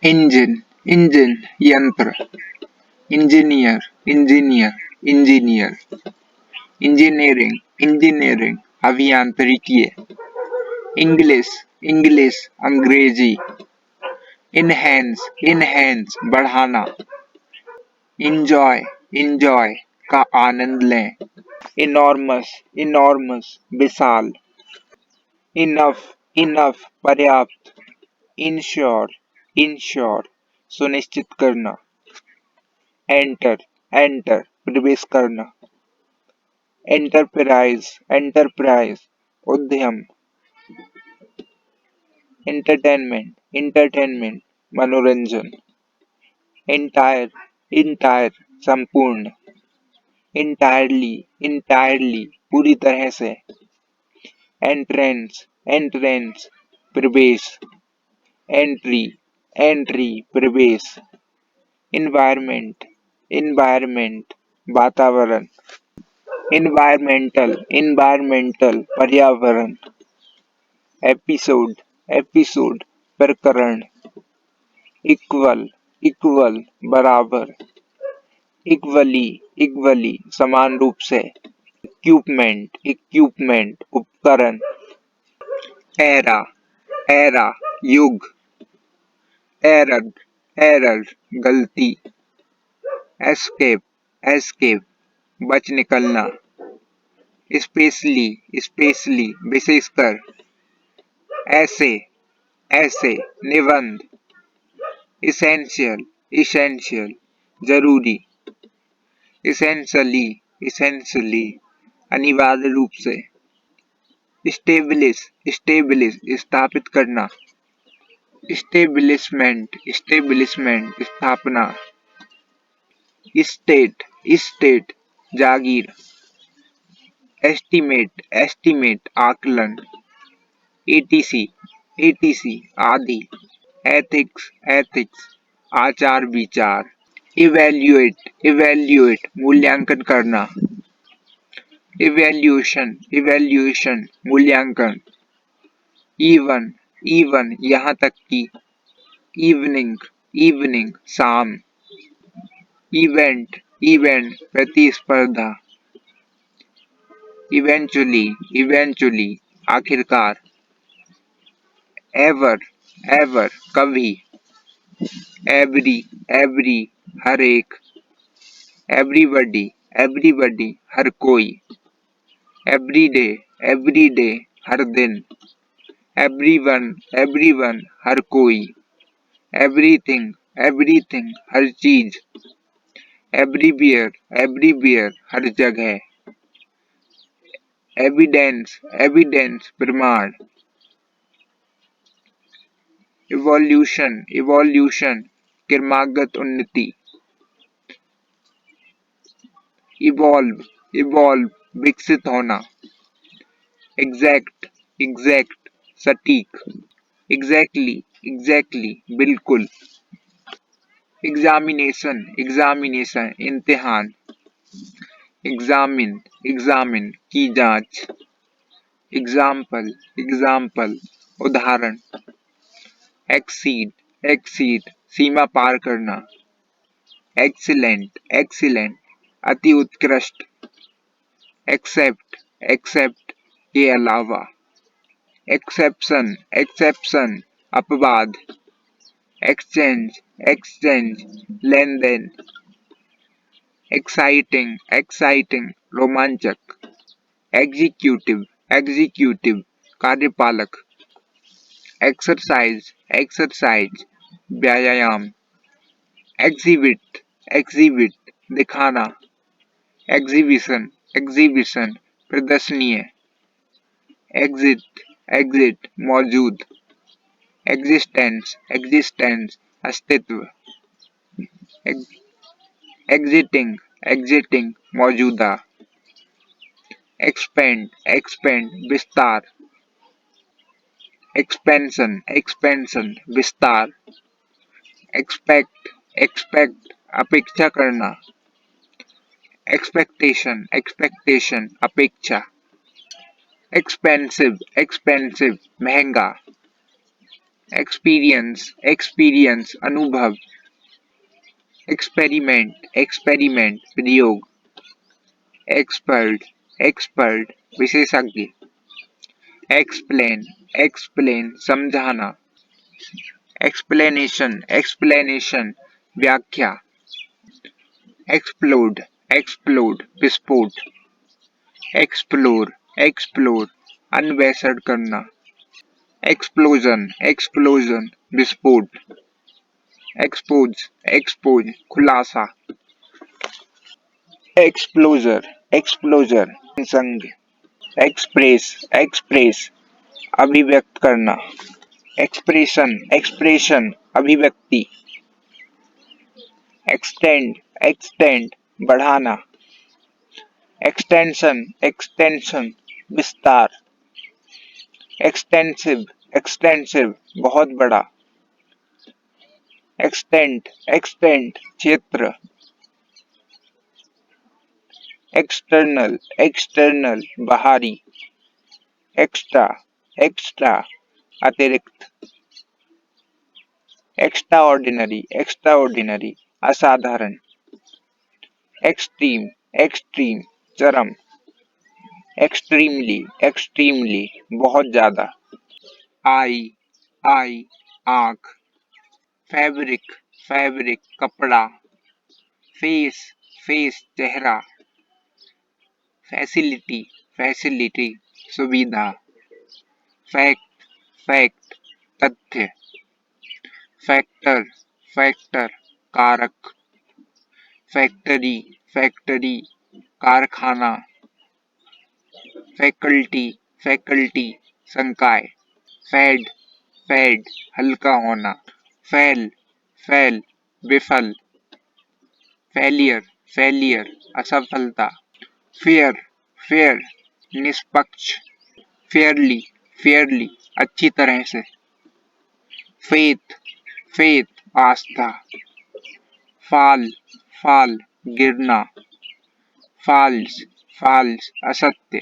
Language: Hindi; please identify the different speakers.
Speaker 1: इंजन इंजन यंत्र, engineer engineer engineer, engineering engineering अभियांत्रिकी, इंग्लिश इंग्लिश अंग्रेजी, इनहेंस इनहेंस बढ़ाना, इंजॉय इंजॉय का आनंद लें, इनॉर्मस इनॉर्मस विशाल, इनफ इनफ पर्याप्त, इंश्योर इंश्योर सुनिश्चित करना, एंटर एंटर प्रवेश करना, एंटरप्राइज एंटरप्राइज उद्यम, एंटरटेनमेंट एंटरटेनमेंट मनोरंजन, इंटायर इंटायर संपूर्ण, इंटायरली इंटायरली पूरी तरह से, एंट्रेंस एंट्रेंस प्रवेश, एंट्री एंट्री प्रवेश, इन्वायरमेंट इन्वायरमेंट वातावरण, इन्वायरमेंटल इन्वायरमेंटल पर्यावरण, एपिसोड एपिसोड प्रकरण, इक्वल इक्वल बराबर, इक्वली इक्वली समान रूप से, इक्विपमेंट इक्विपमेंट उपकरण, एरा एरा युग, एरर एरर गलती, एस्केप एस्केप बच निकलना, स्पेशली स्पेशली विशेषकर, ऐसे ऐसे निबंध, इसेंशियल इसेंशियल जरूरी, इसेंशली इसेंशली अनिवार्य रूप से, स्टेब्लिश स्टेब्लिश स्थापित करना, स्टेब्लिशमेंट स्टेब्लिशमेंट स्थापना, स्टेट स्टेट जागीर, एस्टीमेट एस्टीमेट आकलन, एटीसी एटीसी आदि, एथिक्स एथिक्स आचार विचार, इवैल्यूएट इवैल्यूएट मूल्यांकन करना, इवैल्यूएशन इवैल्यूएशन मूल्यांकन, इवन इवन यहाँ तक कि, इवनिंग इवनिंग शाम, इवेंट इवेंट प्रतिस्पर्धा, इवेंचुअली इवेंचुअली आखिरकार, एवर एवर कभी, एवरी एवरी हर एक, एवरीबॉडी एवरीबॉडी हर कोई, एवरीडे एवरीडे हर दिन, एवरीवन एवरीवन हर कोई, एवरीथिंग एवरीथिंग हर चीज, एवरीवेयर हर जगह, एविडेंस एविडेंस प्रमाण, इवोल्यूशन इवोल्यूशन क्रमागत उन्नति, इवॉल्व इवॉल्व विकसित होना, एग्जैक्ट एग्जैक्ट सटीक, एग्जैक्टली एग्जैक्टली बिल्कुल, एग्जामिनेशन एग्जामिनेशन इम्तिहान, एग्जामिन एग्जामिन की जांच, एग्जाम्पल एग्जाम्पल उदाहरण, एक्सीड एक्सीड सीमा पार करना, एक्सीलेंट एक्सीलेंट अति उत्कृष्ट, एक्सेप्ट एक्सेप्ट के अलावा, एक्सेप्शन एक्सेप्शन अपवाद, एक्सचेंज एक्सचेंज लेन देन, एक्साइटिंग एक्साइटिंग रोमांचक, एग्जीक्यूटिव एग्जीक्यूटिव कार्यपालक, एक्सरसाइज एक्सरसाइज व्यायाम, एग्जिबिट एग्जिबिट दिखाना, एग्जीबिशन एग्जीबिशन प्रदर्शनीय, एग्जिट एग्जिट मौजूद, एग्जिस्टेंस एग्जिस्टेंस अस्तित्व, एग्जिटिंग एग्जिटिंग मौजूदा, एक्सपेंड एक्सपेंड विस्तार, एक्सपेंशन एक्सपेंशन विस्तार, एक्सपेक्ट एक्सपेक्ट अपेक्षा करना, एक्सपेक्टेशन एक्सपेक्टेशन अपेक्षा, एक्सपेंसिव एक्सपेंसिव महंगा, एक्सपीरियंस एक्सपीरियंस अनुभव, एक्सपेरिमेंट एक्सपेरिमेंट प्रयोग, एक्सपर्ट एक्सपर्ट विशेषज्ञ, एक्सप्लेन एक्सप्लेन समझाना, एक्सप्लेनेशन एक्सप्लेनेशन व्याख्या, एक्सप्लोड एक्सप्लोड विस्फोट, एक्सप्लोर एक्सप्लोर अन्वेषण करना, एक्सप्लोजन एक्सप्लोजन विस्फोट, एक्सपोज एक्सपोज खुलासा, एक्सप्लोजर एक्सप्लोजर संघ, एक्सप्रेस एक्सप्रेस अभिव्यक्त करना, एक्सप्रेशन एक्सप्रेशन अभिव्यक्ति, एक्सटेंड एक्सटेंड बढ़ाना, एक्सटेंशन एक्सटेंशन विस्तार, एक्सटेंसिव एक्सटेंसिव बहुत बड़ा, एक्सटेंट एक्सटेंट क्षेत्र, एक्सटर्नल एक्सटर्नल बाहरी, एक्स्ट्रा एक्स्ट्रा अतिरिक्त, एक्स्ट्राऑर्डिनरी एक्स्ट्राऑर्डिनरी असाधारण, एक्सट्रीम एक्सट्रीम चरम, एक्सट्रीमली एक्सट्रीमली बहुत ज्यादा, आई आई आंख, फैब्रिक फैब्रिक कपड़ा, फेस फेस चेहरा, फैसिलिटी फैसिलिटी सुविधा, फैक्ट फैक्ट तथ्य, फैक्टर फैक्टर कारक, फैक्टरी फैक्टरी कारखाना, फैकल्टी फैकल्टी संकाय, फैड फैड हल्का होना, फैल फैल विफल, फेलियर फेलियर असफलता, फेयर फेयर निष्पक्ष, फेयरली फेयरली अच्छी तरह से, फेथ फेथ आस्था, फाल फाल गिरना, फाल्स फाल्स असत्य,